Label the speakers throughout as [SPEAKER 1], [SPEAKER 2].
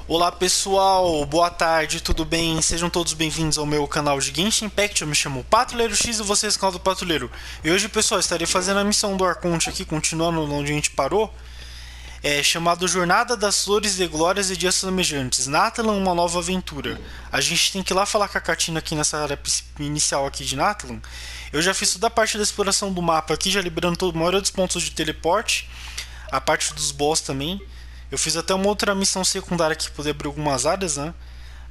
[SPEAKER 1] Olá pessoal, boa tarde, tudo bem? Sejam todos bem-vindos ao meu canal de Genshin Impact. Eu me chamo Patrulheiro X e vocês canal do Patrulheiro. E hoje, pessoal, estarei fazendo a missão do Arconte aqui, continuando onde a gente parou. Chamado Jornada das Flores de Glórias e Dias Flamejantes. Natlan, uma nova aventura. A gente tem que ir lá falar com a Katina aqui nessa área inicial aqui de Natlan. Eu já fiz toda a parte da exploração do mapa aqui, já liberando a maioria dos pontos de teleporte. A parte dos boss também. Eu fiz até uma outra missão secundária aqui para poder abrir algumas áreas, né?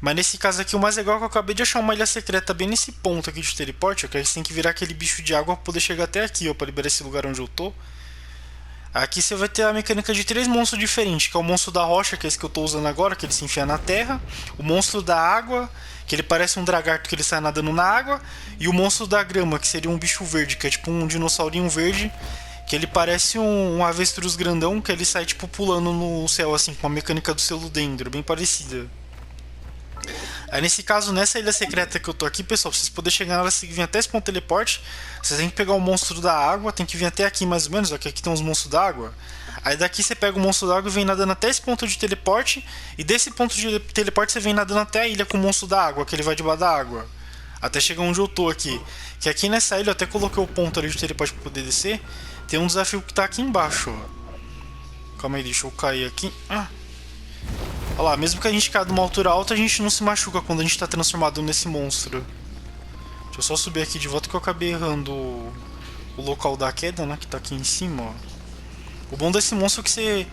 [SPEAKER 1] Mas nesse caso aqui o mais legal é que eu acabei de achar uma ilha secreta bem nesse ponto aqui de teleporte, ó, que a gente tem que virar aquele bicho de água para poder chegar até aqui, ó, para liberar esse lugar onde eu tô. Aqui você vai ter a mecânica de 3 monstros diferentes, que é o monstro da rocha, que é esse que eu tô usando agora, que ele se enfia na terra, o monstro da água, que ele parece um dragarto que ele sai nadando na água, e o monstro da grama, que seria um bicho verde, que é tipo um dinossaurinho verde, que ele parece um avestruz grandão, que ele sai tipo pulando no céu assim, com a mecânica do selo dendro, bem parecida. Aí nesse caso, nessa ilha secreta que eu tô aqui, pessoal, pra vocês poderem chegar nela, você tem que vir até esse ponto de teleporte. Vocês tem que pegar o monstro da água, tem que vir até aqui mais ou menos, ó, que aqui tem uns monstros da água. Aí daqui você pega o monstro da água e vem nadando até esse ponto de teleporte. E desse ponto de teleporte você vem nadando até a ilha com o monstro da água, que ele vai debaixo da água. Até chegar onde eu tô aqui. Que aqui nessa ilha eu até coloquei o ponto ali de teleporte pra poder descer. Tem um desafio que tá aqui embaixo, ó. Calma aí, deixa eu cair aqui. Olha lá, mesmo que a gente caia de uma altura alta, a gente não se machuca quando a gente tá transformado nesse monstro. Deixa eu só subir aqui de volta que eu acabei errando o local da queda, né? Que tá aqui em cima, ó. O bom desse monstro é que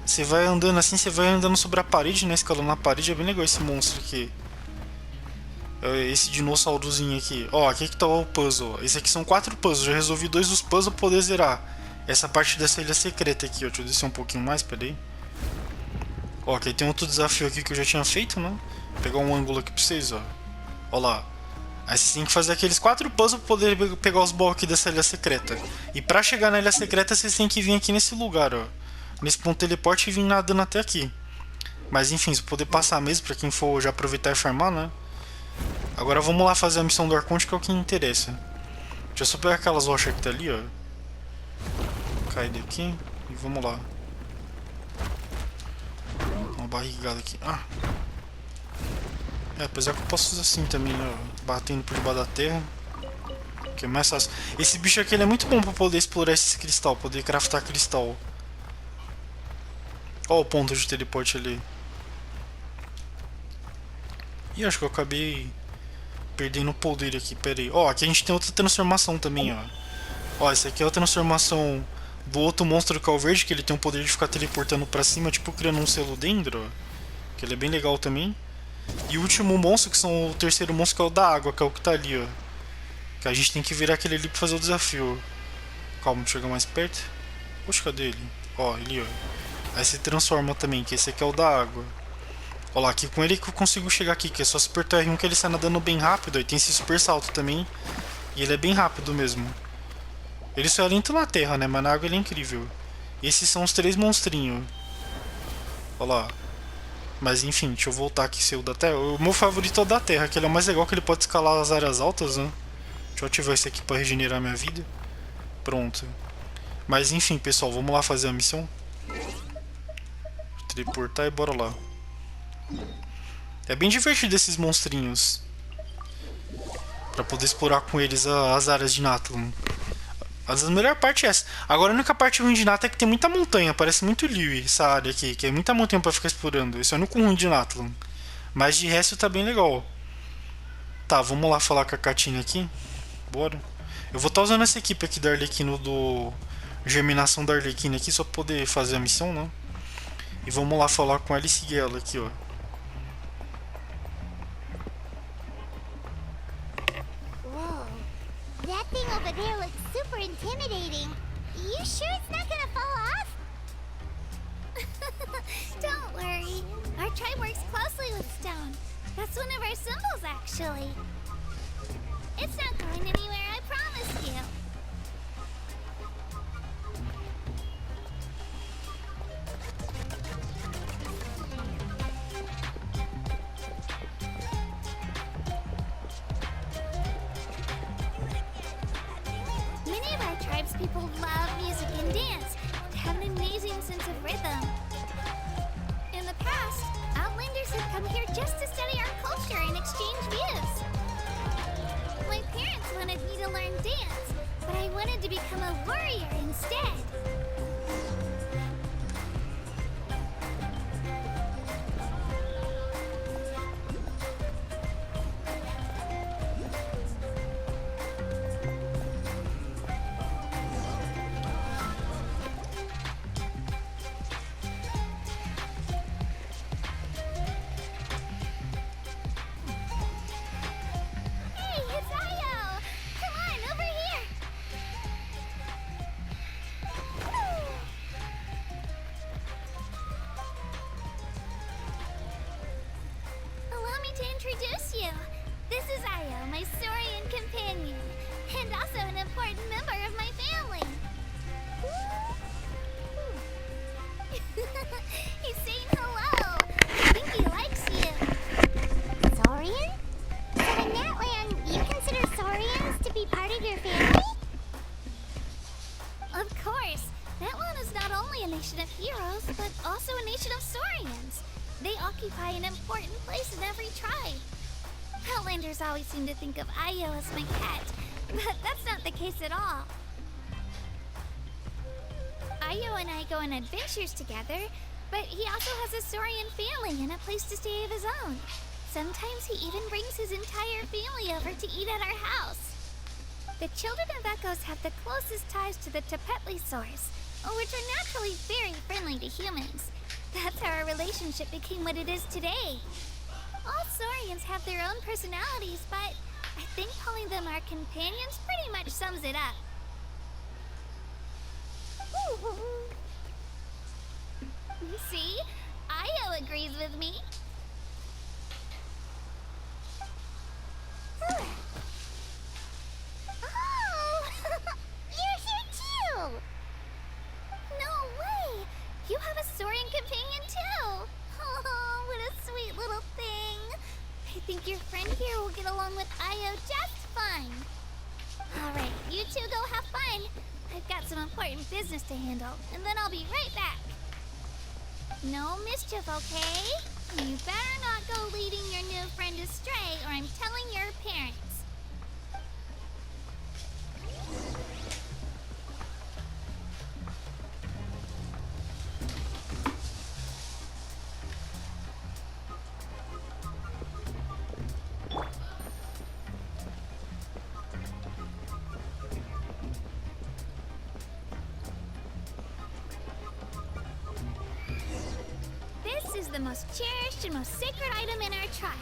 [SPEAKER 1] você vai andando assim, você vai andando sobre a parede, né? Escalando na parede, é bem legal esse monstro aqui. Esse dinossaurozinho aqui. Ó, aqui que tá o puzzle. Esse aqui são 4 puzzles. Já resolvi 2 dos puzzles pra poder zerar essa parte dessa ilha secreta aqui, ó. Deixa eu descer um pouquinho mais, peraí. Ó, aqui tem outro desafio aqui que eu já tinha feito, né? Vou pegar um ângulo aqui pra vocês, ó. Ó lá. Aí você tem que fazer aqueles 4 puzzles pra poder pegar os balls aqui dessa ilha secreta. E pra chegar na ilha secreta, vocês têm que vir aqui nesse lugar, ó. Nesse ponto de teleporte e vir nadando até aqui. Mas enfim, se poder passar mesmo, pra quem for já aproveitar e farmar, né? Agora vamos lá fazer a missão do Arconte, que é o que interessa. Deixa eu só pegar aquelas rochas que tá ali, ó. Cai daqui e vamos lá. Uma barrigada aqui. Apesar que eu posso usar assim também, ó. Batendo por debaixo da terra. Que é mais fácil. Esse bicho aqui ele é muito bom pra poder explorar esse cristal, poder craftar cristal. Ó o ponto de teleporte ali. Ih, acho que eu acabei perdendo o poder aqui, pera aí. Ó, aqui a gente tem outra transformação também, ó. Ó, essa aqui é a transformação do outro monstro que é o verde, que ele tem o poder de ficar teleportando pra cima, tipo criando um selo dendro, ó. Que ele é bem legal também. E o último monstro, que são o terceiro monstro, que é o da água, que é o que tá ali, ó. Que a gente tem que virar aquele ali pra fazer o desafio. Calma, chega mais perto. Poxa, cadê ele? Ó, ele, ó. Aí se transforma também, que esse aqui é o da água. Olha lá, aqui com ele que eu consigo chegar aqui, que é só se apertar R1 que ele sai nadando bem rápido. Aí tem esse super salto também. E ele é bem rápido mesmo. Ele só é lento na terra, né? Mas na água ele é incrível. Esses são os 3 monstrinhos. Olha lá. Mas enfim, deixa eu voltar aqui ser o da terra. O meu favorito é o da terra, que ele é o mais legal, que ele pode escalar as áreas altas, né? Deixa eu ativar esse aqui pra regenerar minha vida. Pronto. Mas enfim, pessoal, vamos lá fazer a missão. Teleportar e bora lá. É bem divertido esses monstrinhos. Pra poder explorar com eles as áreas de Natlan. A melhor parte é essa. Agora a única parte ruim de Natlan é que tem muita montanha. Parece muito Liu essa área aqui. Que é muita montanha pra ficar explorando. Esse é o único ruim de Natlan. Mas de resto tá bem legal. Tá, vamos lá falar com a Katina aqui. Bora. Eu vou estar usando essa equipe aqui da Arlequino do Germinação da Arlequina aqui. Só pra poder fazer a missão, né? E vamos lá falar com ela e seguir ela aqui, ó.
[SPEAKER 2] That thing over there looks super intimidating. You sure it's not gonna fall off? Don't worry. Our tribe works closely with stone. That's one of our symbols, actually. It's not going anywhere, I promise you. Many of our tribespeople love music and dance, and have an amazing sense of rhythm. In the past, Outlander just to study our culture and exchange views. My parents wanted me to learn dance, but I wanted to become a warrior instead. Introduce you. This is Ayo, my Saurian companion, and also an important member of my family. He's saying hello. I think he likes you.
[SPEAKER 3] Saurian? So in Natlan, you consider Saurians to be part of your family?
[SPEAKER 2] Of course. Natlan is not only a nation of heroes, but also a nation of Saurians. They occupy an important place in every tribe. Outlanders always seem to think of Ayo as my pet, but that's not the case at all. Ayo and I go on adventures together, but he also has a Saurian family and a place to stay of his own. Sometimes he even brings his entire family over to eat at our house. The children of Echoes have the closest ties to the Tepetli source, which are naturally very friendly to humans. That's how our relationship became what it is today. All Saurians have their own personalities, but I think calling them our companions pretty much sums it up. See? Ayo agrees with me.
[SPEAKER 3] Oh! You're here too!
[SPEAKER 2] No way! You have a Saurian companion too! Oh, what a sweet little thing! I think your friend here will get along with Ayo just fine. Alright, you two go have fun. I've got some important business to handle, and then I'll be right back. No mischief, okay? You better not go leading your new friend astray, or I'm telling your parents. This is the most cherished and most sacred item in our tribe.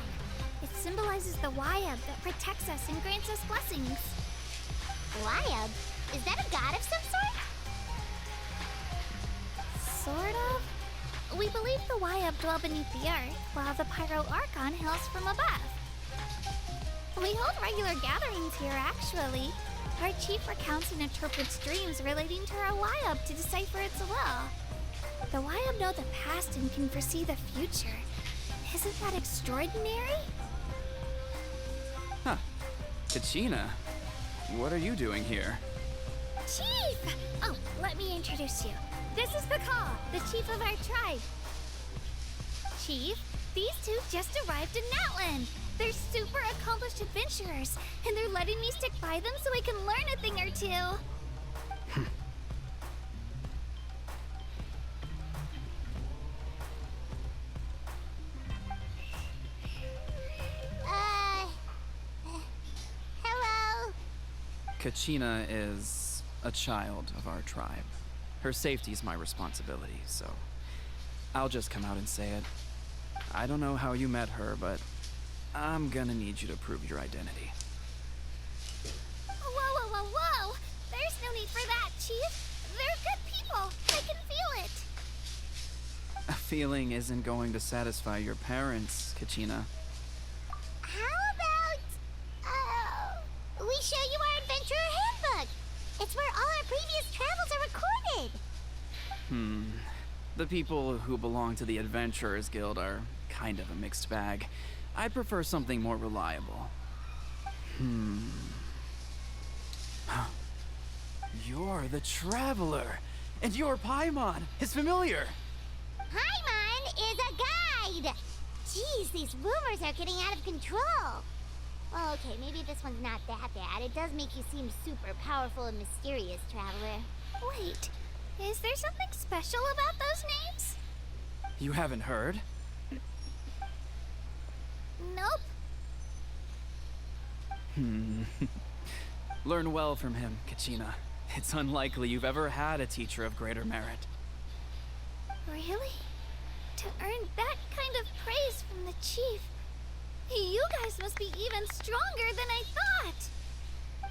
[SPEAKER 2] It symbolizes the Wayab that protects us and grants us blessings.
[SPEAKER 3] Wayab? Is that a god of some sort?
[SPEAKER 2] Sort of. We believe the Wayab dwell beneath the earth, while the Pyro Archon hails from above. We hold regular gatherings here, actually. Our chief recounts and interprets dreams relating to our Wayab to decipher its will. The Wayab know the past and can foresee the future. Isn't that extraordinary?
[SPEAKER 4] Huh. Kachina, what are you doing here?
[SPEAKER 2] Chief! Oh, let me introduce you. This is Pakal, the chief of our tribe. Chief, these two just arrived in Natlan. They're super accomplished adventurers, and they're letting me stick by them so I can learn a thing or two.
[SPEAKER 3] Hello?
[SPEAKER 4] Kachina is a child of our tribe. Her safety is my responsibility, so I'll just come out and say it. I don't know how you met her, but I'm gonna need you to prove your identity.
[SPEAKER 2] Whoa. There's no need for that, Chief. They're good people. I can feel it.
[SPEAKER 4] A feeling isn't going to satisfy your parents, Kachina.
[SPEAKER 3] How about, we show you our adventurer handbook? It's where all our previous travels are recorded.
[SPEAKER 4] The people who belong to the Adventurers Guild are kind of a mixed bag. I'd prefer something more reliable. You're the Traveler, and your Paimon is familiar.
[SPEAKER 3] Paimon is a guide. Geez, the these rumors are getting out of control. Well, okay, maybe this one's not that bad. It does make you seem super powerful and mysterious, Traveler.
[SPEAKER 2] Wait, is there something special about those names?
[SPEAKER 4] You haven't heard?
[SPEAKER 2] Nope.
[SPEAKER 4] Learn well from him, Kachina. It's unlikely you've ever had a teacher of greater merit.
[SPEAKER 2] Really? To earn that kind of praise from the chief, you guys must be even stronger than I thought.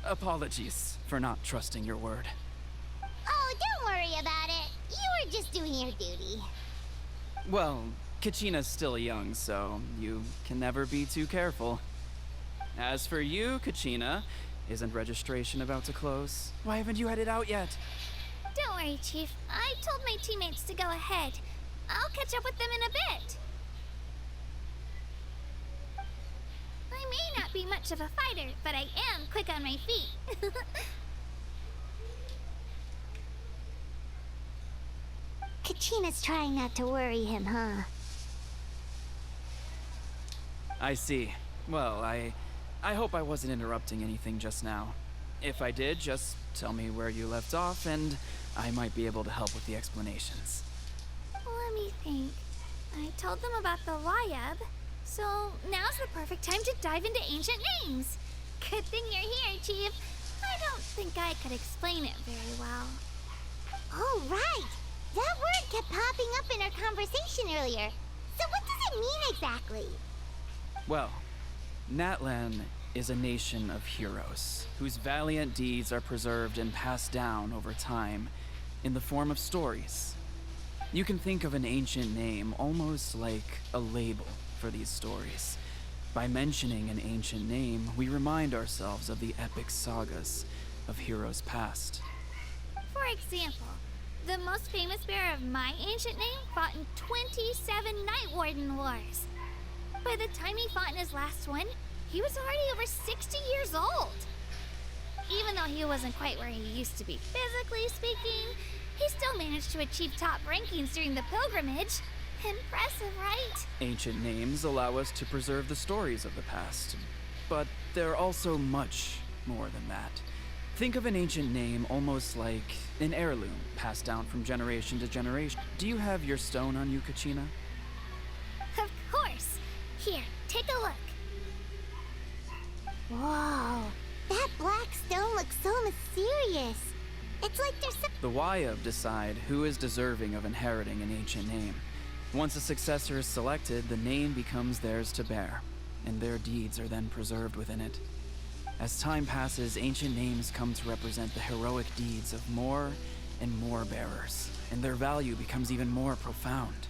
[SPEAKER 4] Apologies for not trusting your word.
[SPEAKER 3] Oh, don't worry about it. You were just doing your duty.
[SPEAKER 4] Well, Kachina's still young, so you can never be too careful. As for you, Kachina, isn't registration about to close? Why haven't you had it out yet?
[SPEAKER 2] Don't worry, Chief. I told my teammates to go ahead. I'll catch up with them in a bit. I may not be much of a fighter, but I am quick on my feet.
[SPEAKER 3] Kachina's trying not to worry him, huh?
[SPEAKER 4] I see. Well, I hope I wasn't interrupting anything just now. If I did, just tell me where you left off, and I might be able to help with the explanations.
[SPEAKER 2] Let me think. I told them about the Wayab, so now's the perfect time to dive into ancient names. Good thing you're here, Chief. I don't think I could explain it very well.
[SPEAKER 3] Oh, right! That word kept popping up in our conversation earlier. So what does it mean exactly?
[SPEAKER 4] Well, Natlan is a nation of heroes whose valiant deeds are preserved and passed down over time in the form of stories. You can think of an ancient name almost like a label for these stories. By mentioning an ancient name, we remind ourselves of the epic sagas of heroes past.
[SPEAKER 2] For example, the most famous bearer of my ancient name fought in 27 Night Warden Wars. By the time he fought in his last one, he was already over 60 years old. Even though he wasn't quite where he used to be physically speaking, he still managed to achieve top rankings during the pilgrimage. Impressive, right?
[SPEAKER 4] Ancient names allow us to preserve the stories of the past, but they're also much more than that. Think of an ancient name almost like an heirloom passed down from generation to generation. Do you have your stone on you, Kachina?
[SPEAKER 2] Of course. Here, take a look.
[SPEAKER 3] Whoa, that black stone looks so mysterious. It's like there's some...
[SPEAKER 4] The Wayab decide who is deserving of inheriting an ancient name. Once a successor is selected, the name becomes theirs to bear, and their deeds are then preserved within it. As time passes, ancient names come to represent the heroic deeds of more and more bearers, and their value becomes even more profound.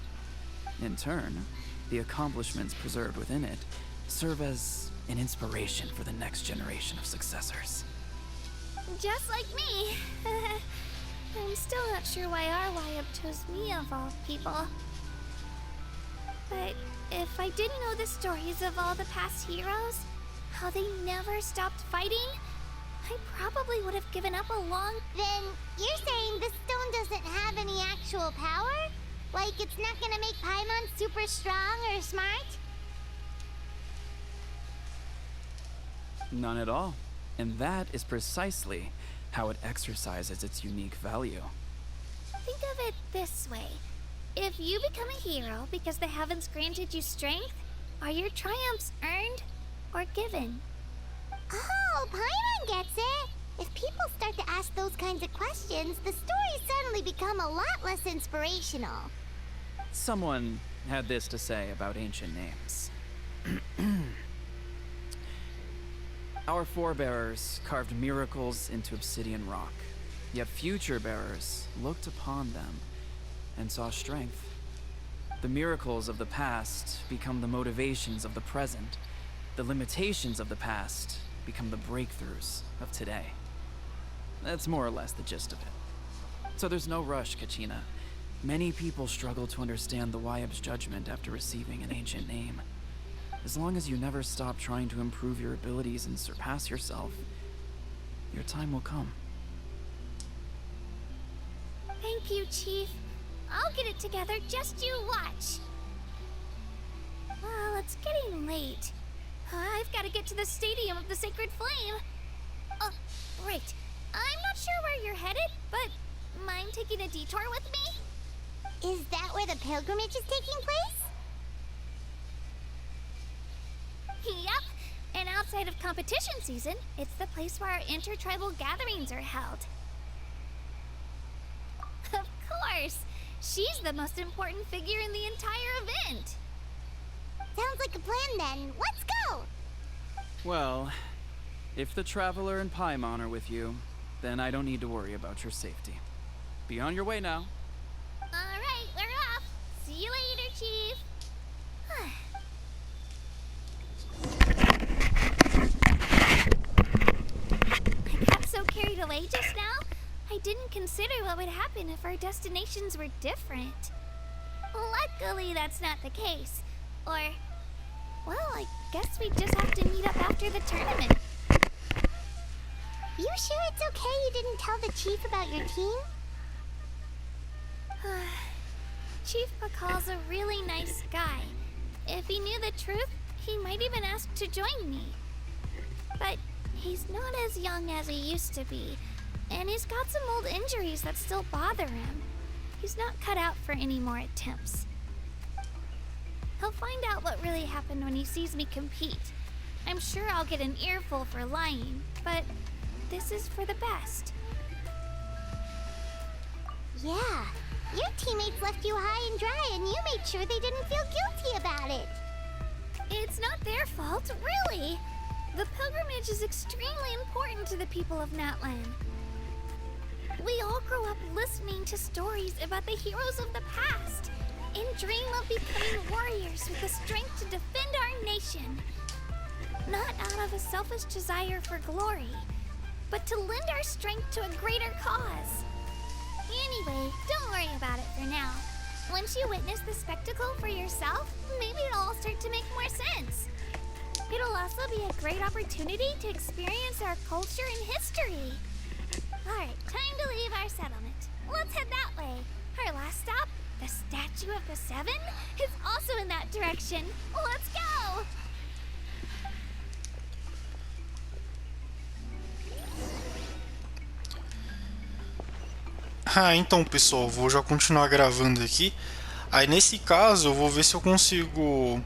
[SPEAKER 4] In turn, the accomplishments preserved within it serve as an inspiration for the next generation of successors.
[SPEAKER 2] Just like me. I'm still not sure why our Wayab chose me of all people. But if I didn't know the stories of all the past heroes, how they never stopped fighting, I probably would have given up a long...
[SPEAKER 3] Then you're saying this stone doesn't have any actual power? Like it's not gonna make Paimon super strong or smart?
[SPEAKER 4] None at all. And that is precisely how it exercises its unique value.
[SPEAKER 2] Think of it this way. If you become a hero because the heavens granted you strength, are your triumphs earned or given?
[SPEAKER 3] Oh, Paimon gets it! If people start to ask those kinds of questions, the stories suddenly become a lot less inspirational.
[SPEAKER 4] Someone had this to say about ancient names. Our forebears carved miracles into obsidian rock, yet future bearers looked upon them and saw strength. The miracles of the past become the motivations of the present. The limitations of the past become the breakthroughs of today. That's more or less the gist of it. So there's no rush, Kachina. Many people struggle to understand the Wayab's judgment after receiving an ancient name. As long as you never stop trying to improve your abilities and surpass yourself, your time will come.
[SPEAKER 2] Thank you, Chief. I'll get it together, just you watch. Well, it's getting late. I've got to get to the Stadium of the Sacred Flame. Oh, right. I'm not sure where you're headed, but mind taking a detour with me?
[SPEAKER 3] Is that where the pilgrimage is taking place?
[SPEAKER 2] Yep. And outside of competition season, it's the place where our intertribal gatherings are held. Of course! She's the most important figure in the entire event!
[SPEAKER 3] Sounds like a plan then. Let's go!
[SPEAKER 4] Well, if the Traveler and Paimon are with you, then I don't need to worry about your safety. Be on your way now.
[SPEAKER 2] Alright, we're off! See you later, Chief! I got so carried away just now, I didn't consider what would happen if our destinations were different. Luckily, that's not the case. Or, well, I guess we just have to meet up after the tournament.
[SPEAKER 3] You sure it's okay you didn't tell the chief about your team?
[SPEAKER 2] Chief Pakal's a really nice guy. If he knew the truth, he might even ask to join me. But he's not as young as he used to be, and he's got some old injuries that still bother him. He's not cut out for any more attempts. He'll find out what really happened when he sees me compete. I'm sure I'll get an earful for lying, but this is for the best.
[SPEAKER 3] Yeah, your teammates left you high and dry and you made sure they didn't feel guilty about it.
[SPEAKER 2] It's not their fault, really. The pilgrimage is extremely important to the people of Natlan. We all grow up listening to stories about the heroes of the past and dream of becoming warriors with the strength to defend our nation. Not out of a selfish desire for glory, but to lend our strength to a greater cause. Anyway, don't worry about it for now. Once you witness the spectacle for yourself, maybe it'll all start to make more sense. It'll also be a great opportunity to experience our culture and history. Alright, time to leave our settlement. Let's head that way. Our last stop, the Statue of the Seven, is also in that direction. Let's go!
[SPEAKER 1] Então pessoal, vou já continuar gravando aqui. Aí nesse caso eu vou ver se eu consigo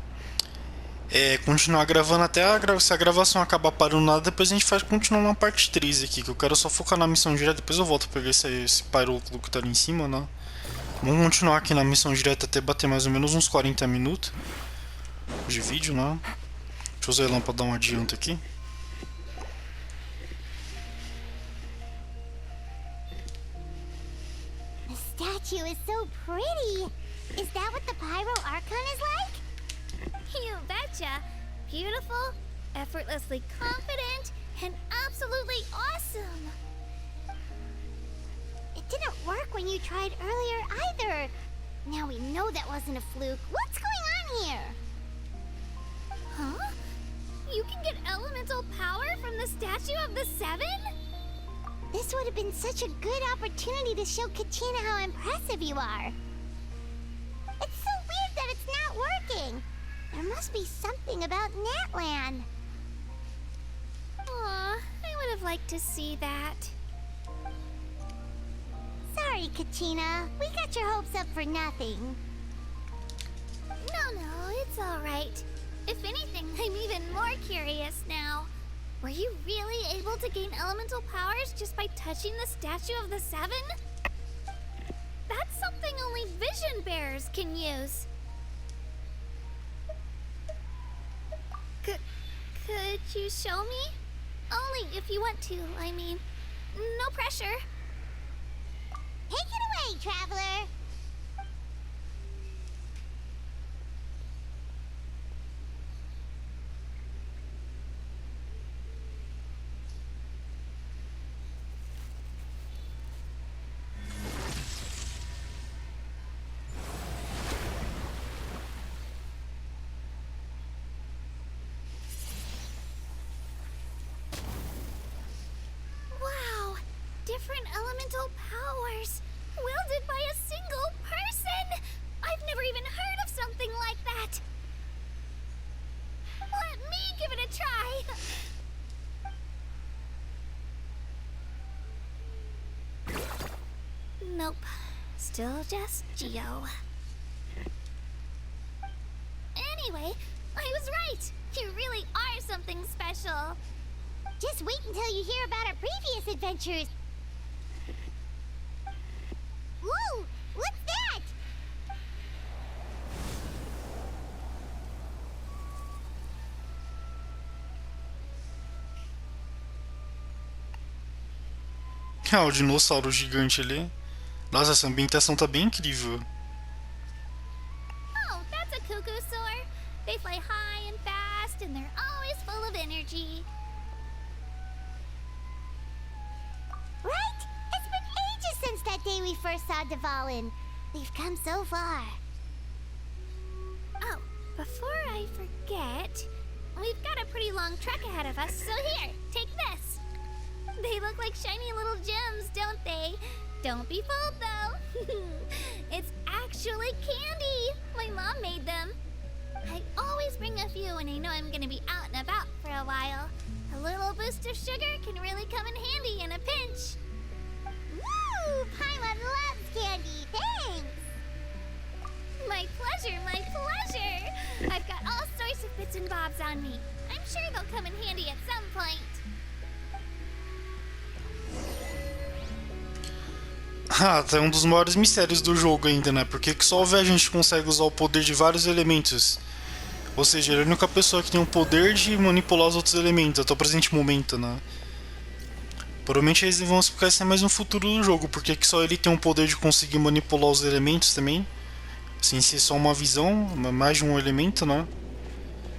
[SPEAKER 1] continuar gravando até se a gravação acabar parando nada. Depois a gente faz continuar na parte 3 aqui, que eu quero só focar na missão direta. Depois eu volto a pegar esse pyroclo que tá ali em cima, né? Vamos continuar aqui na missão direta até bater mais ou menos uns 40 minutos de vídeo, né? Deixa eu usar a lâmpada para dar um adianto aqui.
[SPEAKER 3] The statue is so pretty. Is that what the Pyro Archon is like?
[SPEAKER 2] You betcha. Beautiful, effortlessly confident, and absolutely awesome.
[SPEAKER 3] It didn't work when you tried earlier either. Now we know that wasn't a fluke. What's going on here?
[SPEAKER 2] Huh? You can get elemental power from the Statue of the Seven?
[SPEAKER 3] This would have been such a good opportunity to show Kachina how impressive you are. It's so weird that it's not working. There must be something about Natlan.
[SPEAKER 2] Aw, I would have liked to see that.
[SPEAKER 3] Sorry, Kachina. We got your hopes up for nothing.
[SPEAKER 2] No, it's alright. If anything, I'm even more curious now. Were you really able to gain elemental powers just by touching the Statue of the Seven? That's something only vision bearers can use. Could you show me? Only if you want to, I mean. No pressure.
[SPEAKER 3] Take it away, Traveler.
[SPEAKER 2] Wow! Different elemental powers, wielded by a single person! I've never even heard of something like that! Nope. Still just Geo. Anyway, I was right. You really are something special.
[SPEAKER 3] Just wait until you hear about our previous adventures. Whoa! What's that?
[SPEAKER 1] Ah, o dinossauro gigante ali. Nossa, essa ambientação tá bem incrível.
[SPEAKER 2] Oh, that's a cuckoo-saur. They fly high and fast, and they're always full of energy.
[SPEAKER 3] Right? It's been ages since that day we first saw Dvalin. We've come so far.
[SPEAKER 2] Oh, before I forget, we've got a pretty long trek ahead of us, so here, take this. They look like shiny little gems, don't they? Don't be fooled, though. It's actually candy. My mom made them. I always bring a few when I know I'm gonna be out and about for a while. A little boost of sugar can really come in handy in a pinch.
[SPEAKER 3] Woo! Paimon loves candy. Thanks.
[SPEAKER 2] My pleasure, my pleasure. I've got all sorts of bits and bobs on me. I'm sure they'll come in handy at some point.
[SPEAKER 1] Ah, tá um dos maiores mistérios do jogo ainda, né? Por que só o Viajante consegue usar o poder de vários elementos? Ou seja, ele é a única pessoa que tem o poder de manipular os outros elementos até o presente momento, né? Provavelmente eles vão explicar isso mais no futuro do jogo, porque só ele tem o poder de conseguir manipular os elementos também. Sem ser só uma visão, mais de um elemento, né?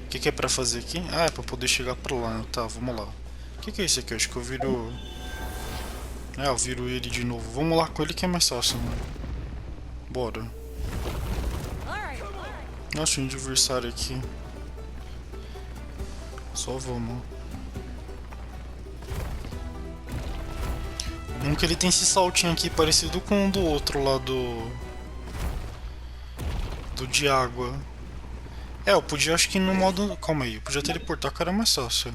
[SPEAKER 1] O que é pra fazer aqui? Ah, é pra poder chegar pra lá. Tá, vamos lá. O que é isso aqui? Eu acho que eu viro... É, eu viro ele de novo. Vamos lá com ele que é mais fácil, né? Bora. Nossa, um adversário aqui. Só vamos. Um que ele tem esse saltinho aqui parecido com o do outro lá do de água. É, eu podia, acho que no modo... Calma aí, eu podia teleportar, cara, é mais fácil.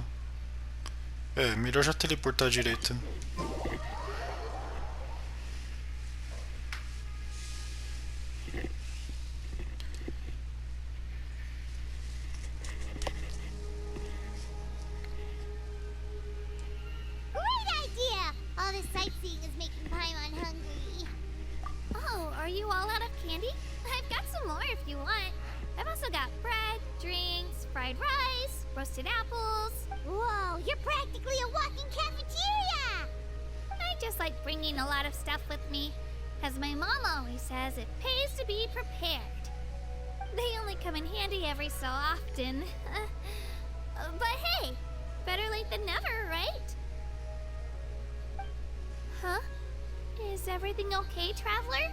[SPEAKER 1] É, melhor já teleportar direito.
[SPEAKER 3] Great idea! All this sightseeing is making Paimon hungry.
[SPEAKER 2] Oh, are you all out of candy? I've got some more if you want. I've also got bread, drinks, fried rice, roasted apples.
[SPEAKER 3] Whoa, you're practically a walking cafeteria!
[SPEAKER 2] I just like bringing a lot of stuff with me. As my mom always says, it pays to be prepared. They only come in handy every so often. But hey, better late than never, right? Huh? Is everything okay, Traveler?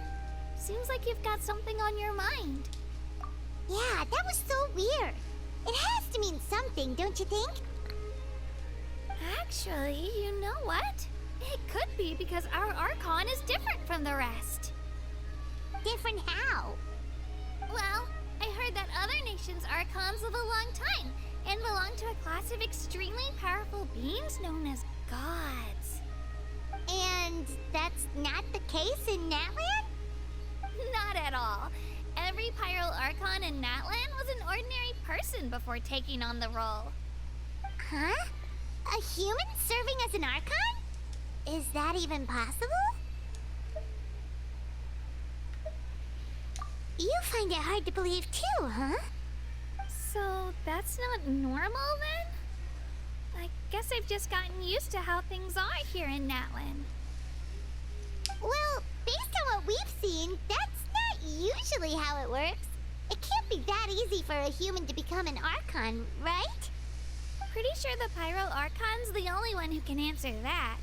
[SPEAKER 2] Seems like you've got something on your mind.
[SPEAKER 3] Yeah, that was so weird. It has to mean something, don't you think?
[SPEAKER 2] Actually, you know what? It could be because our Archon is different from the rest.
[SPEAKER 3] Different how?
[SPEAKER 2] Well, I heard that other nations' Archons live a long time and belong to a class of extremely powerful beings known as gods.
[SPEAKER 3] And that's not the case in Natlan?
[SPEAKER 2] Not at all. Every Pyro Archon in Natlan was an ordinary person before taking on the role.
[SPEAKER 3] Huh? A human serving as an Archon? Is that even possible? You find it hard to believe too, huh?
[SPEAKER 2] So that's not normal then? I guess I've just gotten used to how things are here in Natlan.
[SPEAKER 3] Well, based on what we've seen, that's not usually how it works. It can't be that easy for a human to become an Archon, right?
[SPEAKER 2] Pretty sure the Pyro Archon's the only one who can answer that.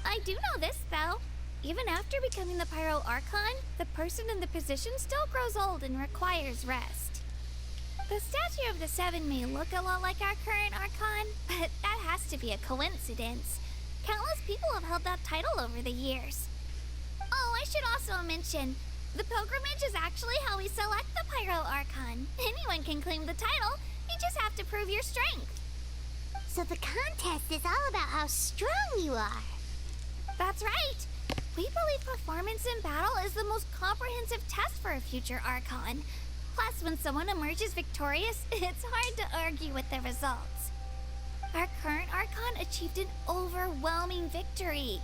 [SPEAKER 2] I do know this, though. Even after becoming the Pyro Archon, the person in the position still grows old and requires rest. The statue of the Seven may look a lot like our current Archon, but that has to be a coincidence. Countless people have held that title over the years. Oh, I should also mention, the pilgrimage is actually how we select the Pyro Archon. Anyone can claim the title, you just have to prove your strength.
[SPEAKER 3] So the contest is all about how strong you are.
[SPEAKER 2] That's right. We believe performance in battle is the most comprehensive test for a future Archon. Plus, when someone emerges victorious, it's hard to argue with the results. Our current Archon achieved an overwhelming victory.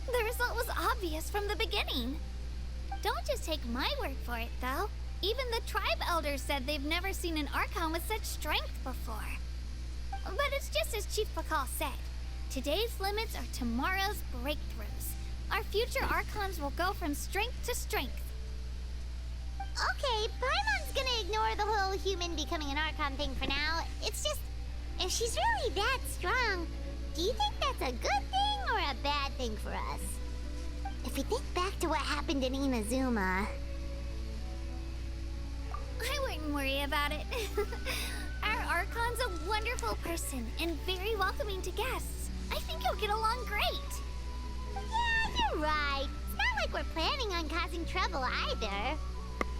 [SPEAKER 2] The result was obvious from the beginning. Don't just take my word for it, though. Even the tribe elders said they've never seen an Archon with such strength before. But it's just as Chief Pakal said. Today's limits are tomorrow's breakthroughs. Our future Archons will go from strength to strength.
[SPEAKER 3] Okay, Paimon's gonna ignore the whole human becoming an Archon thing for now. It's just, if she's really that strong, do you think that's a good thing or a bad thing for us? If we think back to what happened in Inazuma...
[SPEAKER 2] I wouldn't worry about it. Our Archon's a wonderful person and very welcoming to guests. I think you'll get along great.
[SPEAKER 3] Yeah, you're right. It's not like we're planning on causing trouble either.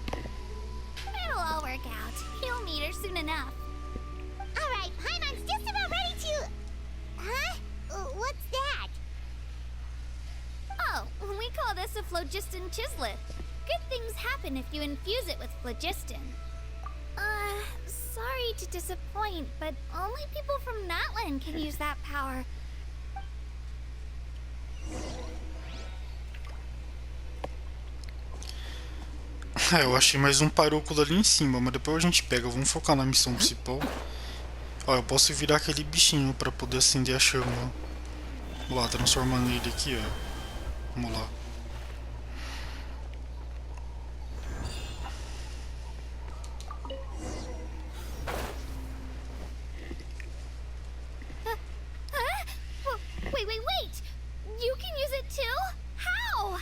[SPEAKER 2] It'll all work out. You'll meet her soon enough.
[SPEAKER 3] Alright, Paimon's just about ready to... Huh? What's that?
[SPEAKER 2] Oh, we call this a phlogiston chislet. Good things happen if you infuse it with phlogiston. Sorry to disappoint, but only people from Natlan can use that power.
[SPEAKER 1] Eu achei mais um parúculo ali em cima, mas depois a gente pega. Vamos focar na missão principal. Ó, eu posso virar aquele bichinho pra poder acender a chama. Vamos lá, transformando ele aqui, ó. Vamos lá.
[SPEAKER 2] Wait! You can use it too? How?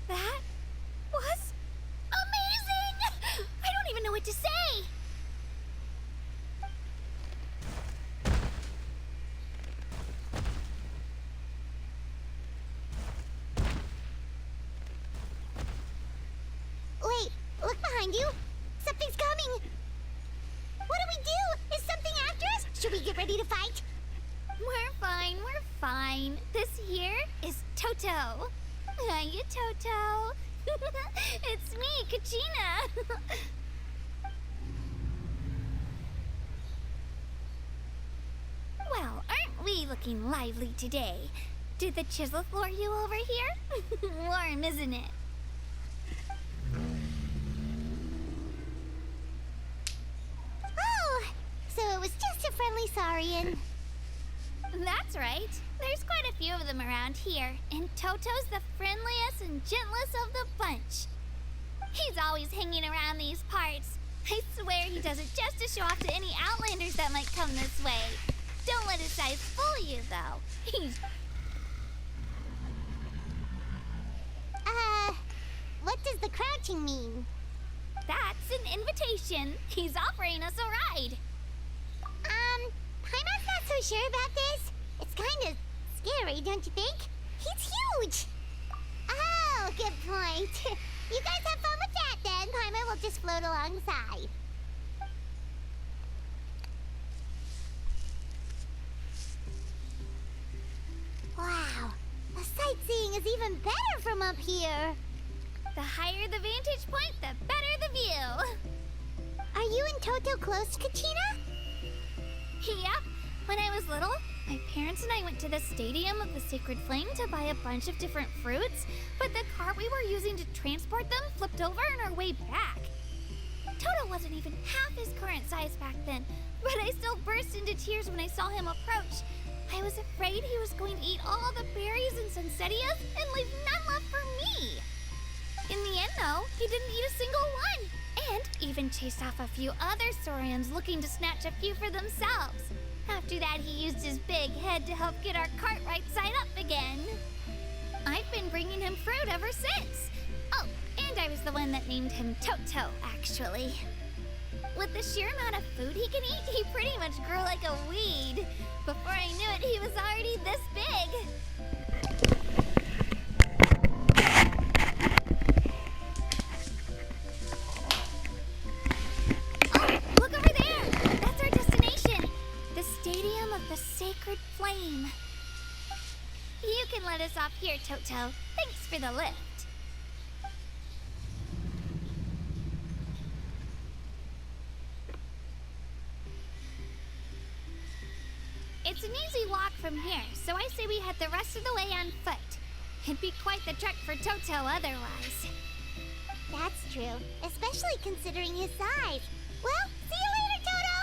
[SPEAKER 2] That was amazing! I don't even know what to say!
[SPEAKER 3] Wait, look behind you. Something's coming. What do we do? Is something after us? Should we get ready to fight?
[SPEAKER 2] We're fine. This here is Toto. Hiya, Toto. It's me, Kachina. Well, aren't we looking lively today? Did the chisel floor you over here? Warm, isn't it?
[SPEAKER 3] Oh, so it was just a friendly Saurian.
[SPEAKER 2] That's right. There's quite a few of them around here, and Toto's the friendliest and gentlest of the bunch. He's always hanging around these parts. I swear he does it just to show off to any Outlanders that might come this way. Don't let his size fool you, though. He's...
[SPEAKER 3] What does the crouching mean?
[SPEAKER 2] That's an invitation. He's offering us a ride.
[SPEAKER 3] Paimon's not so sure about this. It's kind of scary, don't you think? He's huge! Oh, good point. You guys have fun with that then. Paimon will just float alongside. Wow, the sightseeing is even better from up here.
[SPEAKER 2] The higher the vantage point, the better the view.
[SPEAKER 3] Are you and Toto close, Kachina?
[SPEAKER 2] Yep. When I was little, my parents and I went to the Stadium of the Sacred Flame to buy a bunch of different fruits, but the cart we were using to transport them flipped over on our way back. Toto wasn't even half his current size back then, but I still burst into tears when I saw him approach. I was afraid he was going to eat all the berries and sunsettias and leave none left for me. In the end, though, he didn't eat a single one, and even chased off a few other Saurians looking to snatch a few for themselves. After that, he used his big head to help get our cart right side up again. I've been bringing him fruit ever since. Oh, and I was the one that named him Toto, actually. With the sheer amount of food he can eat, he pretty much grew like a weed. Before I knew it, he was already this big. Look over there! That's our destination! The Stadium of the Sacred Flame. You can let us off here, Toto. Thanks for the lift. It's an easy walk from here, so I say we head the rest of the way on foot. It'd be quite the trek for Toto otherwise.
[SPEAKER 3] That's true, especially considering his size. Well, see you later, Toto!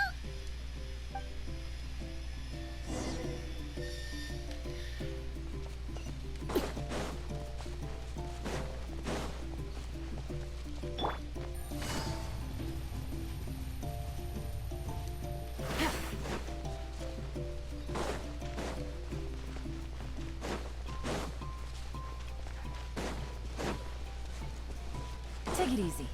[SPEAKER 5] Take it easy.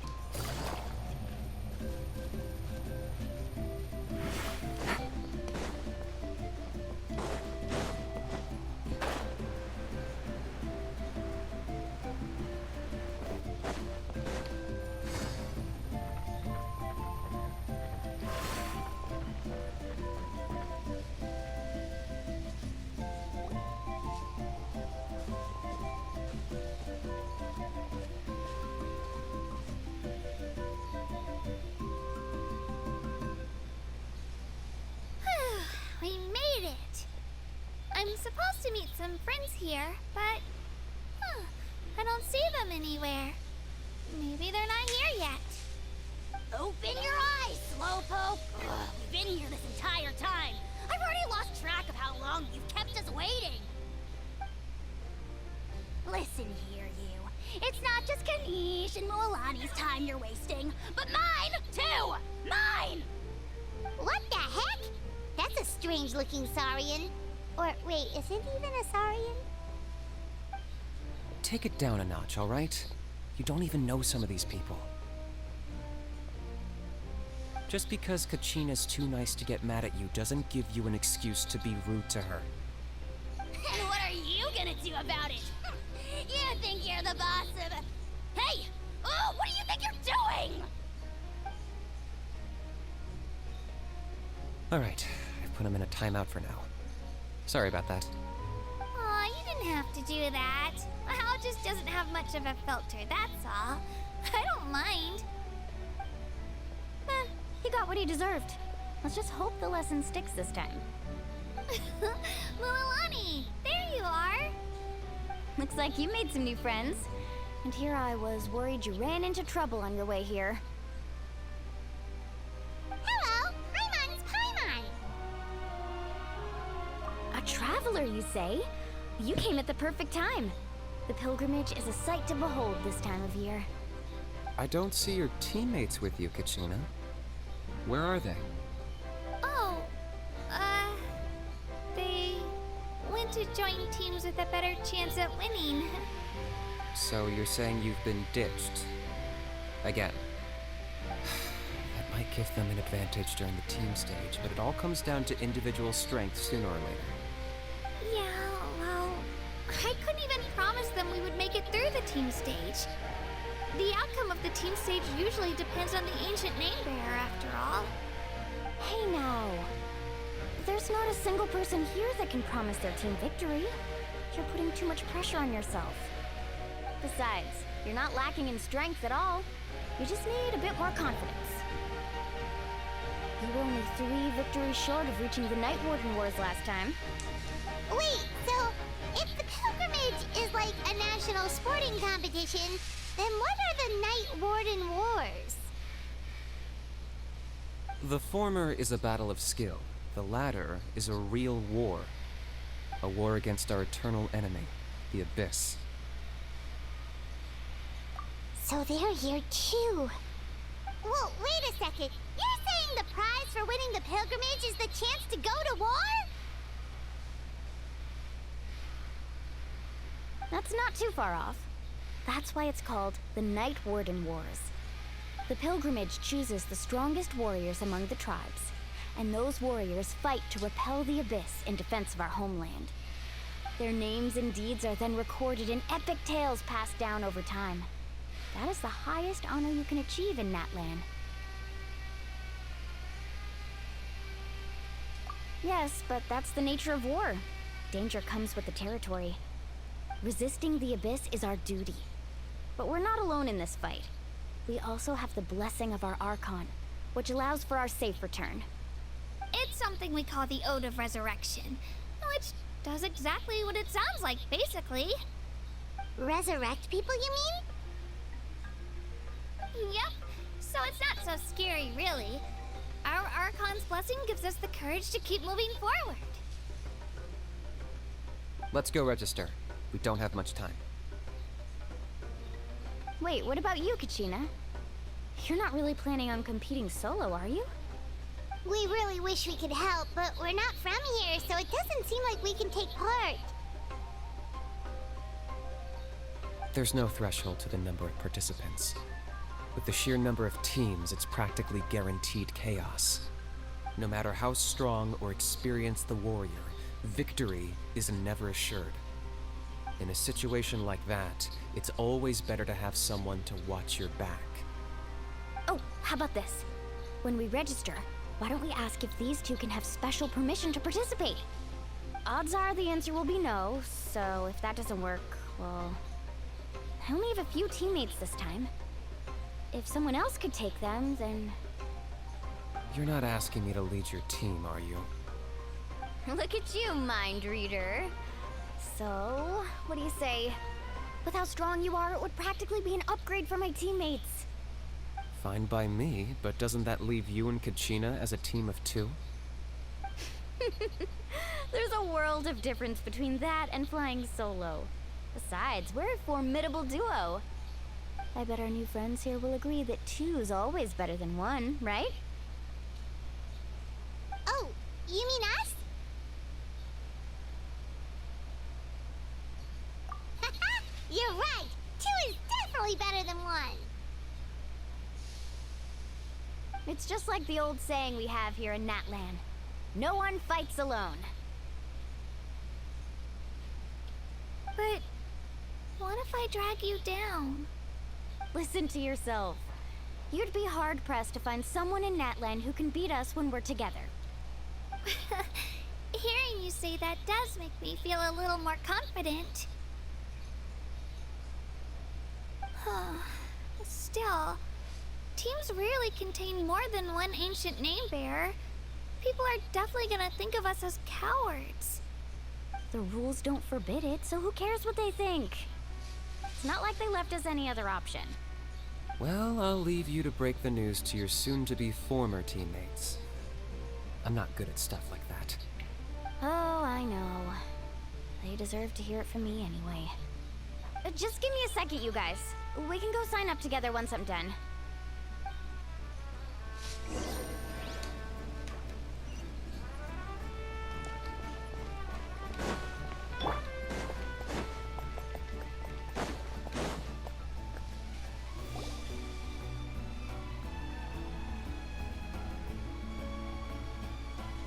[SPEAKER 2] We made it! I'm supposed to meet some friends here, but... I don't see them anywhere. Maybe they're not here yet.
[SPEAKER 6] Open your eyes, Slowpoke! We've been here this entire time. I've already lost track of how long you've kept us waiting. Listen here, you. It's not just Kanish and Moalani's time you're wasting, but mine, too! Mine!
[SPEAKER 3] What the heck? That's a strange-looking Saurian. Or, wait, is it even a Saurian?
[SPEAKER 7] Take it down a notch, all right? You don't even know some of these people. Just because Kachina's too nice to get mad at you doesn't give you an excuse to be rude to her.
[SPEAKER 6] And what are you gonna do about it? You think you're the boss of... Hey! Oh, what do you think you're doing?
[SPEAKER 7] All right, I've put him in a timeout for now. Sorry about that.
[SPEAKER 2] Aw, you didn't have to do that. Hal just doesn't have much of a filter, that's all. I don't mind.
[SPEAKER 5] He got what he deserved. Let's just hope the lesson sticks this time.
[SPEAKER 2] Mualani, there you are.
[SPEAKER 5] Looks like you made some new friends. And here I was worried you ran into trouble on your way here.
[SPEAKER 3] Hello, Paimon's Paimon.
[SPEAKER 5] A traveler, you say? You came at the perfect time. The pilgrimage is a sight to behold this time of year.
[SPEAKER 7] I don't see your teammates with you, Kachina. Where are they?
[SPEAKER 2] Oh, they went to join teams with a better chance at winning.
[SPEAKER 7] So you're saying you've been ditched? Again. That might give them an advantage during the team stage, but it all comes down to individual strength sooner or later.
[SPEAKER 2] Yeah, well, I couldn't even promise them we would make it through the team stage. The outcome of the team stage usually depends on the ancient name bearer, after all.
[SPEAKER 5] Hey now. There's not a single person here that can promise their team victory. You're putting too much pressure on yourself. Besides, you're not lacking in strength at all. You just need a bit more confidence. You were only 3 victories short of reaching the Night Warden Wars last time.
[SPEAKER 3] Wait, so if the pilgrimage is like a national sporting competition, then what are the Night Warden Wars?
[SPEAKER 7] The former is a battle of skill. The latter is a real war. A war against our eternal enemy, the Abyss.
[SPEAKER 3] So they're here too. Well, wait a second. You're saying the prize for winning the pilgrimage is the chance to go to war?
[SPEAKER 5] That's not too far off. That's why it's called the Night Warden Wars. The pilgrimage chooses the strongest warriors among the tribes, and those warriors fight to repel the Abyss in defense of our homeland. Their names and deeds are then recorded in epic tales passed down over time. That is the highest honor you can achieve in Natlan. Yes, but that's the nature of war. Danger comes with the territory. Resisting the abyss is our duty. But we're not alone in this fight. We also have the blessing of our Archon, which allows for our safe return.
[SPEAKER 2] It's something we call the Ode of Resurrection, which does exactly what it sounds like, basically.
[SPEAKER 3] Resurrect people, you mean?
[SPEAKER 2] Yep, so it's not so scary, really. Our Archon's blessing gives us the courage to keep moving forward.
[SPEAKER 7] Let's go register. We don't have much time.
[SPEAKER 5] Wait, what about you, Kachina? You're not really planning on competing solo, are you?
[SPEAKER 3] We really wish we could help, but we're not from here, so it doesn't seem like we can take part.
[SPEAKER 7] There's no threshold to the number of participants. With the sheer number of teams, it's practically guaranteed chaos. No matter how strong or experienced the warrior, victory is never assured. In a situation like that, it's always better to have someone to watch your back.
[SPEAKER 5] Oh, how about this? When we register, why don't we ask if these two can have special permission to participate? Odds are the answer will be no, so if that doesn't work, well... I only have a few teammates this time. If someone else could take them, then...
[SPEAKER 7] You're not asking me to lead your team, are you?
[SPEAKER 5] Look at you, mind reader. So, what do you say? With how strong you are, it would practically be an upgrade for my teammates.
[SPEAKER 7] Fine by me, but doesn't that leave you and Kachina as a team of two?
[SPEAKER 5] There's a world of difference between that and flying solo. Besides, we're a formidable duo. I bet our new friends here will agree that two's always better than one, right?
[SPEAKER 3] Oh, you mean us? You're right! Two is definitely better than one!
[SPEAKER 5] It's just like the old saying we have here in Natlan. No one fights alone.
[SPEAKER 2] But what if I drag you down?
[SPEAKER 5] Listen to yourself. You'd be hard-pressed to find someone in Natlan who can beat us when we're together.
[SPEAKER 2] Hearing you say that does make me feel a little more confident. Still, teams rarely contain more than one ancient name-bearer. People are definitely gonna think of us as cowards.
[SPEAKER 5] The rules don't forbid it, so who cares what they think? It's not like they left us any other option.
[SPEAKER 7] Well, I'll leave you to break the news to your soon-to-be former teammates. I'm not good at stuff like that.
[SPEAKER 5] Oh, I know. They deserve to hear it from me anyway. Just give me a second, you guys. We can go sign up together once I'm done.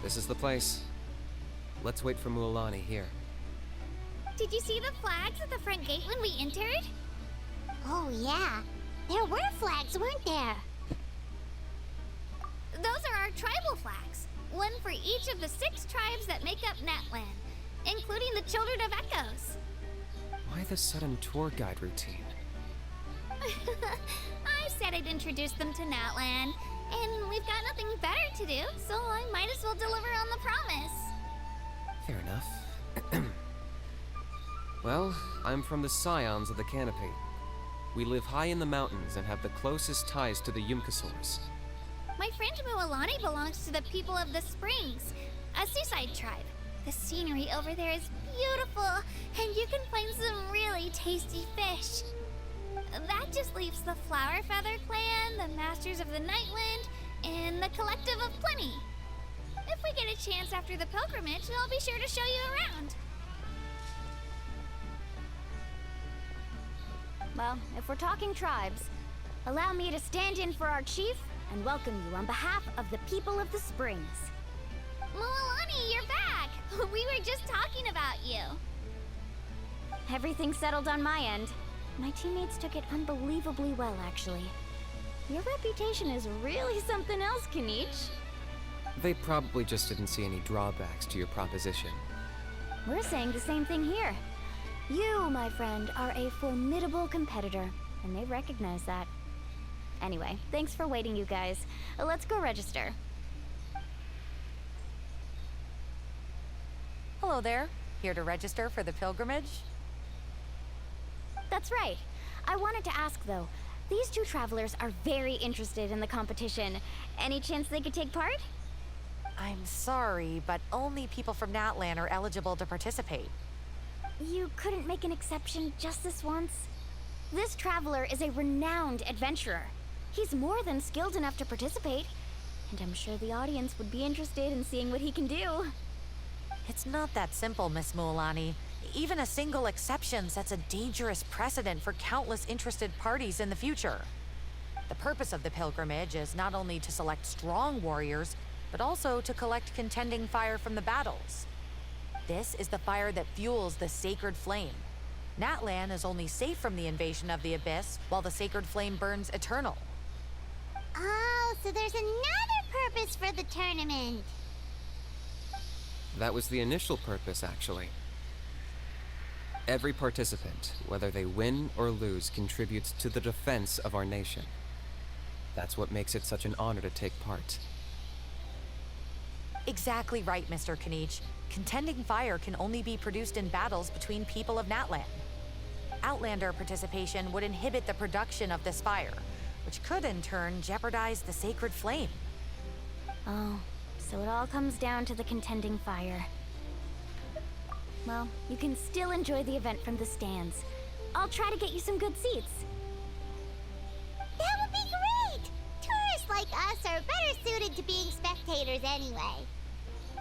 [SPEAKER 7] This is the place. Let's wait for Mualani here.
[SPEAKER 2] Did you see the flags at the front gate when we entered?
[SPEAKER 3] Oh yeah, there were flags, weren't there?
[SPEAKER 2] Those are our tribal flags. One for each of the 6 tribes that make up Natlan, including the Children of Echoes.
[SPEAKER 7] Why the sudden tour guide routine?
[SPEAKER 2] I said I'd introduce them to Natlan, and we've got nothing better to do, so I might as well deliver on the promise.
[SPEAKER 7] Fair enough. Well, I'm from the Scions of the Canopy. We live high in the mountains and have the closest ties to the Yumkasaurs.
[SPEAKER 2] My friend Mualani belongs to the people of the Springs, a seaside tribe. The scenery over there is beautiful, and you can find some really tasty fish. That just leaves the Flower Feather Clan, the Masters of the Nightwind, and the Collective of Plenty. If we get a chance after the pilgrimage, I'll be sure to show you around.
[SPEAKER 5] Well, if we're talking tribes, allow me to stand in for our chief and welcome you on behalf of the people of the Springs.
[SPEAKER 2] Mualani, you're back! We were just talking about you.
[SPEAKER 5] Everything settled on my end. My teammates took it unbelievably well, actually. Your reputation is really something else, Kanich.
[SPEAKER 7] They probably just didn't see any drawbacks to your proposition.
[SPEAKER 5] We're saying the same thing here. You, my friend, are a formidable competitor, and they recognize that. Anyway, thanks for waiting, you guys. Let's go register.
[SPEAKER 8] Hello there. Here to register for the pilgrimage?
[SPEAKER 5] That's right. I wanted to ask, though. These two travelers are very interested in the competition. Any chance they could take part?
[SPEAKER 8] I'm sorry, but only people from Natlan are eligible to participate.
[SPEAKER 5] You couldn't make an exception just this once? This traveler is a renowned adventurer. He's more than skilled enough to participate, and I'm sure the audience would be interested in seeing what he can do.
[SPEAKER 8] It's not that simple, Miss Mualani. Even a single exception sets a dangerous precedent for countless interested parties in the future. The purpose of the pilgrimage is not only to select strong warriors, but also to collect contending fire from the battles. This is the fire that fuels the sacred flame. Natlan is only safe from the invasion of the Abyss, while the sacred flame burns eternal.
[SPEAKER 3] Oh, so there's another purpose for the tournament.
[SPEAKER 7] That was the initial purpose, actually. Every participant, whether they win or lose, contributes to the defense of our nation. That's what makes it such an honor to take part.
[SPEAKER 8] Exactly right, Mr. Kanich. Contending fire can only be produced in battles between people of Natlan. Outlander participation would inhibit the production of this fire, which could in turn jeopardize the sacred flame.
[SPEAKER 5] Oh, so it all comes down to the contending fire. Well, you can still enjoy the event from the stands. I'll try to get you some good seats.
[SPEAKER 3] That would be great! Tourists like us are better suited to being spectators anyway.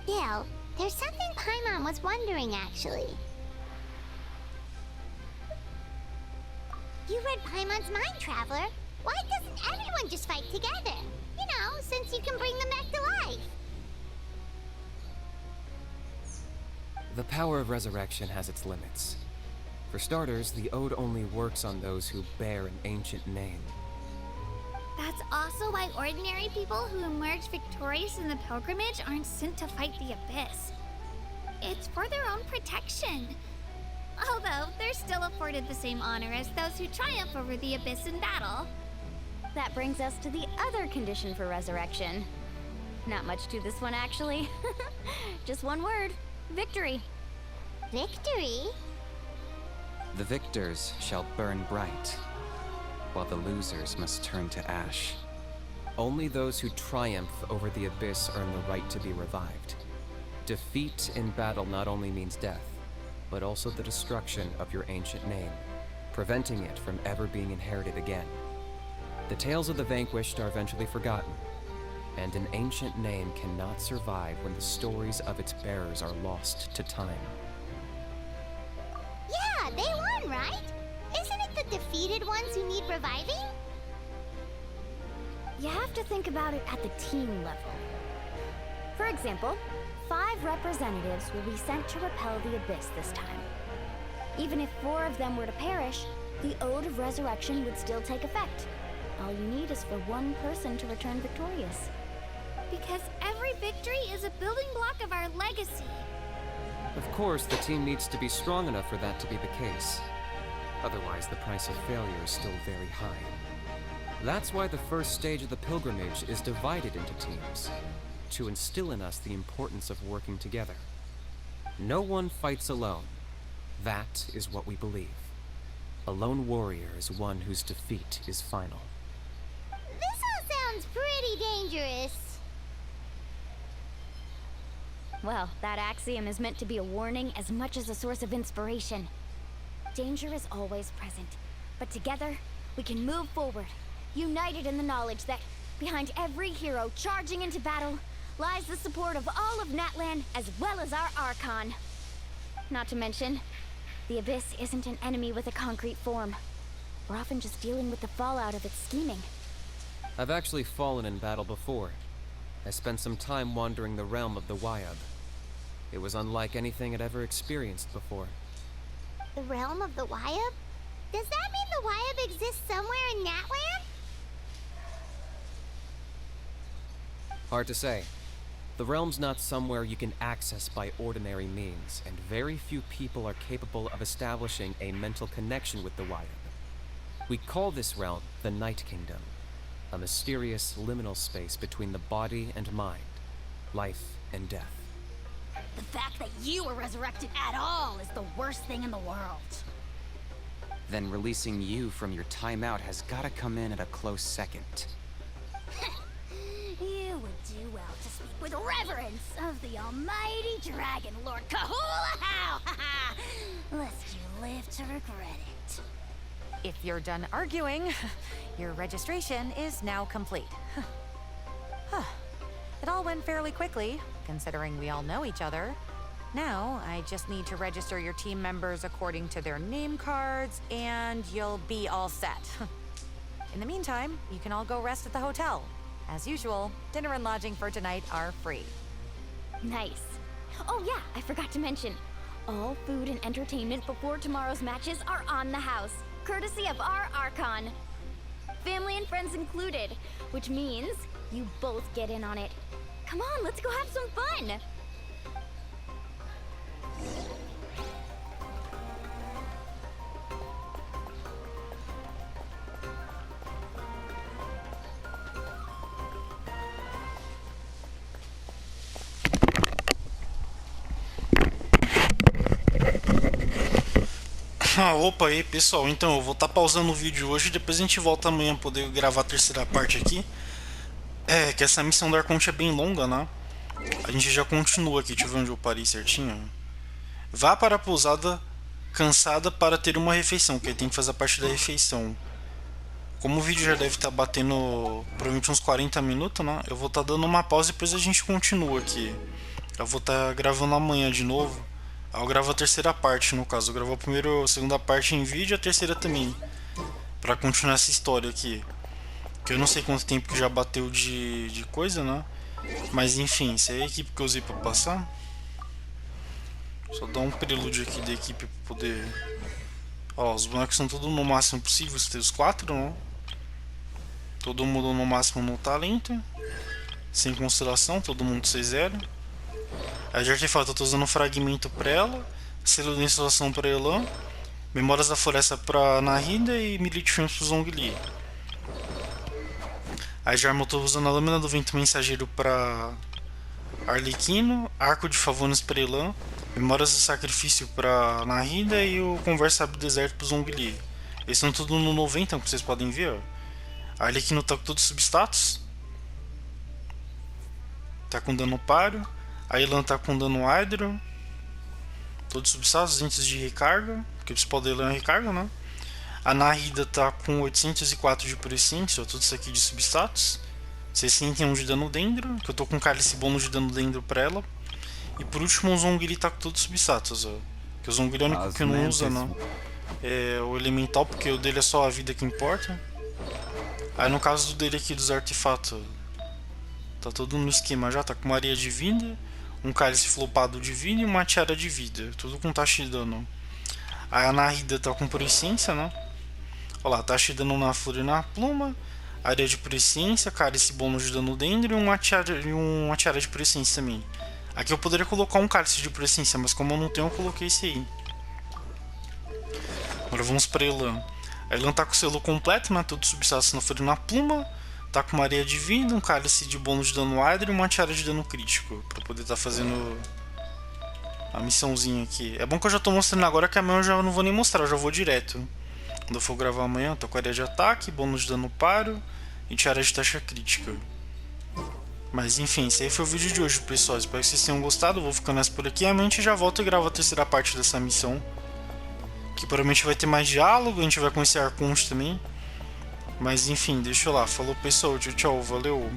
[SPEAKER 3] Still, there's something Paimon was wondering, actually. You read Paimon's mind, Traveler. Why doesn't everyone just fight together? You know, since you can bring them back to life.
[SPEAKER 7] The power of resurrection has its limits. For starters, the Ode only works on those who bear an ancient name.
[SPEAKER 2] That's also why ordinary people who emerge victorious in the pilgrimage aren't sent to fight the Abyss. It's for their own protection. Although, they're still afforded the same honor as those who triumph over the Abyss in battle.
[SPEAKER 5] That brings us to the other condition for resurrection. Not much to this one, actually. Just one word. Victory.
[SPEAKER 3] Victory?
[SPEAKER 7] The victors shall burn bright, while the losers must turn to ash. Only those who triumph over the Abyss earn the right to be revived. Defeat in battle not only means death, but also the destruction of your ancient name, preventing it from ever being inherited again. The tales of the vanquished are eventually forgotten, and an ancient name cannot survive when the stories of its bearers are lost to time.
[SPEAKER 3] Yeah, they won, right? Isn't it the defeated ones who need reviving?
[SPEAKER 5] You have to think about it at the team level. For example, 5 representatives will be sent to repel the Abyss this time. Even if 4 of them were to perish, the Ode of Resurrection would still take effect. All you need is for 1 person to return victorious.
[SPEAKER 2] Because every victory is a building block of our legacy.
[SPEAKER 7] Of course, the team needs to be strong enough for that to be the case. Otherwise, the price of failure is still very high. That's why the first stage of the pilgrimage is divided into teams, to instill in us the importance of working together. No one fights alone. That is what we believe. A lone warrior is one whose defeat is final.
[SPEAKER 3] This all sounds pretty dangerous.
[SPEAKER 5] Well, that axiom is meant to be a warning as much as a source of inspiration. Danger is always present, but together, we can move forward, united in the knowledge that behind every hero charging into battle lies the support of all of Natlan as well as our Archon. Not to mention, the Abyss isn't an enemy with a concrete form. We're often just dealing with the fallout of its scheming.
[SPEAKER 7] I've actually fallen in battle before. I spent some time wandering the realm of the Wyab. It was unlike anything I'd ever experienced before.
[SPEAKER 3] The realm of the Wyab? Does that mean the Wyab exists somewhere in Natlan?
[SPEAKER 7] Hard to say. The realm's not somewhere you can access by ordinary means, and very few people are capable of establishing a mental connection with the wild. We call this realm the Night Kingdom, a mysterious liminal space between the body and mind, life and death.
[SPEAKER 6] The fact that you were resurrected at all is the worst thing in the world.
[SPEAKER 9] Then releasing you from your timeout has gotta come in at a close second.
[SPEAKER 6] You would do well to speak with reverence of the almighty Dragon Lord Kahula-How! Lest you live to regret it.
[SPEAKER 8] If you're done arguing, your registration is now complete. It all went fairly quickly, considering we all know each other. Now, I just need to register your team members according to their name cards, and you'll be all set. In the meantime, you can all go rest at the hotel. As usual, dinner and lodging for tonight are free.
[SPEAKER 5] Nice. Oh yeah, I forgot to mention. All food and entertainment before tomorrow's matches are on the house, courtesy of our Archon. Family and friends included, which means you both get in on it. Come on, let's go have some fun!
[SPEAKER 1] Opa aí pessoal, então eu vou estar pausando o vídeo hoje, depois a gente volta amanhã pra poder gravar a terceira parte aqui. Que essa missão do Arconte é bem longa, né? A gente já continua aqui, deixa eu ver onde eu parei certinho. Vá para a pousada cansada para ter uma refeição, que aí tem que fazer a parte da refeição. Como o vídeo já deve estar batendo provavelmente uns 40 minutos, né? Eu vou estar dando uma pausa e depois a gente continua aqui. Eu vou estar gravando amanhã de novo. Aí eu gravo a terceira parte, no caso. Eu gravo a segunda parte em vídeo e a terceira também. Pra continuar essa história aqui. Que eu não sei quanto tempo que já bateu de coisa, né? Mas enfim, essa é a equipe que eu usei pra passar. Só dar um prelúdio aqui da equipe pra poder... Ó, os bonecos são todos no máximo possível, tem os 4, né? Todo mundo no máximo no talento. Sem constelação, todo mundo 6-0. A de artefato eu tô usando um fragmento pra ela. Selo de instalação pra Elan. Memórias da Floresta pra Narida e Milite Films pro Zhongli. A de arma eu tô usando a Lâmina do Vento Mensageiro pra Arlequino. Arco de Favores pra Elan. Memórias do Sacrifício pra Narida e o Conversa do Deserto pro Zhongli. Eles estão tudo no 90, como vocês podem ver, ó. A Arlequino tá com todos os substatus. Tá com dano páreo. A Elan tá com dano hydro. Todos os substatus, antes de recarga. Porque o principal da Elan é recarga, né? A Narida tá com 804 de proficiência, tudo isso aqui de substatus. 61 de dano dentro, que eu tô com cálice bônus de dano dentro pra ela. E por último o Zhongli tá com todos os substatus, ó. Que o Zhongli é o único que não usa, não. É o elemental, porque o dele é só a vida que importa. Aí no caso do dele aqui dos artefatos, tá todo no esquema já, tá com uma areia de vida, um cálice flopado de vida e uma tiara de vida, tudo com taxa de dano. Aí a Narida tá com proficiência, né? Olha lá, taxa de dano na flor e na pluma, área de proficiência, cálice bônus de dano dentro e uma tiara de proficiência também. Aqui eu poderia colocar um cálice de proficiência, mas como eu não tenho, eu coloquei esse aí. Agora vamos pra Elan. A Elan tá com o selo completo, né? Todo substatus na flor e na pluma. Tá com uma areia de vida, um cálice de bônus de dano hydro e uma tiara de dano crítico. Pra poder estar fazendo a missãozinha aqui. É bom que eu já tô mostrando agora, que amanhã eu já não vou nem mostrar, eu já vou direto. Quando eu for gravar amanhã, tô com areia de ataque, bônus de dano páreo e tiara de taxa crítica. Mas enfim, esse aí foi o vídeo de hoje, pessoal. Espero que vocês tenham gostado. Eu vou ficando nessa por aqui. Amanhã a gente já volta e grava a terceira parte dessa missão. Que provavelmente vai ter mais diálogo. A gente vai conhecer Arconte também. Mas enfim, deixa eu lá. Falou, pessoal. Tchau, tchau. Valeu.